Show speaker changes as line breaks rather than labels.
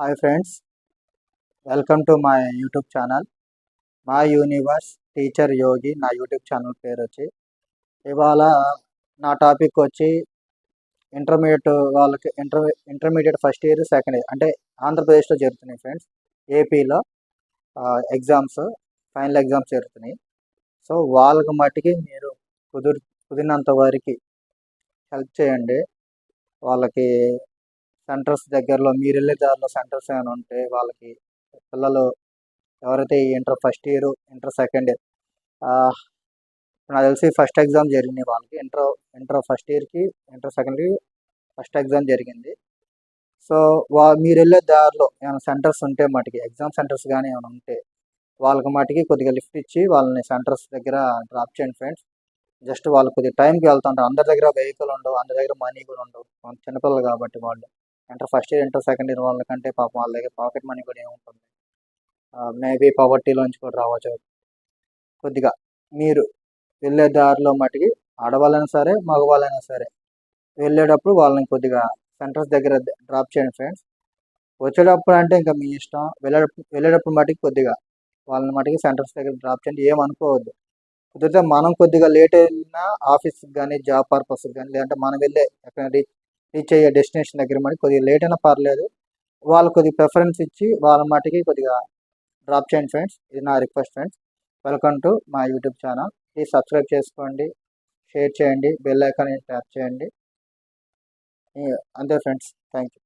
Hi friends, welcome to my YouTube channel. మా universe teacher యోగి నా YouTube channel పేరు వచ్చి. ఇవాళ నా టాపిక్ వచ్చి ఇంటర్మీడియట్ వాళ్ళకి intermediate first year second year అంటే ఆంధ్రప్రదేశ్లో జరుగుతున్నాయి ఫ్రెండ్స్. ఏపీలో ఎగ్జామ్స్, ఫైనల్ ఎగ్జామ్స్ జరుగుతున్నాయి. సో వాళ్ళకి మట్టికి మీరు కుదిరినంత వరకు హెల్ప్ చేయండి. వాళ్ళకి సెంటర్స్ దగ్గరలో మీరు వెళ్ళే దారిలో సెంటర్స్ ఏమైనా ఉంటే వాళ్ళకి పిల్లలు ఎవరైతే inter first year, inter second year, నాకు తెలిసి ఫస్ట్ ఎగ్జామ్ జరిగింది వాళ్ళకి. ఇంటర్ ఫస్ట్ ఇయర్కి, inter second year first exam జరిగింది. సో మీరు వెళ్ళే దారిలో ఏమైనా సెంటర్స్ ఉంటే మటుకి, ఎగ్జామ్ సెంటర్స్ కానీ ఏమైనా ఉంటే వాళ్ళకి మటుకి కొద్దిగా లిఫ్ట్ ఇచ్చి వాళ్ళని సెంటర్స్ దగ్గర డ్రాప్ చేయండి ఫ్రెండ్స్. జస్ట్ వాళ్ళు కొద్దిగా టైంకి వెళ్తుంటారు. అందరి దగ్గర వెహికల్ ఉండవు, అందరి దగ్గర మనీ కూడా ఉండవు. చిన్నపిల్లలు కాబట్టి వాళ్ళు inter first year, inter second year వాళ్ళకంటే పాపం వాళ్ళ దగ్గర పాకెట్ మనీ కూడా ఏముంటుంది. మేబీ పవర్టీలోంచి కూడా రావచ్చు. కొద్దిగా మీరు వెళ్ళే దారిలో మటుకి ఆడవాళ్ళైనా సరే, మగవాళ్ళైనా సరే వెళ్ళేటప్పుడు వాళ్ళని కొద్దిగా సెంటర్స్ దగ్గర డ్రాప్ చేయండి ఫ్రెండ్స్. వచ్చేటప్పుడు అంటే ఇంకా మీ ఇష్టం. వెళ్ళేటప్పుడు మటుకి కొద్దిగా వాళ్ళని మటుకి సెంటర్స్ దగ్గర డ్రాప్ చేయండి. ఏమనుకోవద్దు. కుదిరితే మనం కొద్దిగా లేట్ అయినా ఆఫీస్కి కానీ, జాబ్ పర్పస్కి కానీ, లేదంటే మనం వెళ్ళే ఎక్కడ రీచ్ అయ్యే డెస్టినేషన్ దగ్గర మటుకు కొద్దిగా లేట్ అయినా పర్లేదు, వాళ్ళు కొద్దిగా ప్రిఫరెన్స్ ఇచ్చి వాళ్ళ మటుకి కొద్దిగా డ్రాప్ చేయండి ఫ్రెండ్స్. ఇది నా రిక్వెస్ట్ ఫ్రెండ్స్. వెల్కమ్ టు మా యూట్యూబ్ ఛానల్. ప్లీజ్ సబ్స్క్రైబ్ చేసుకోండి, షేర్ చేయండి, బెల్ ఐకాన్ ట్యాప్ చేయండి. అంతే ఫ్రెండ్స్. Thank you.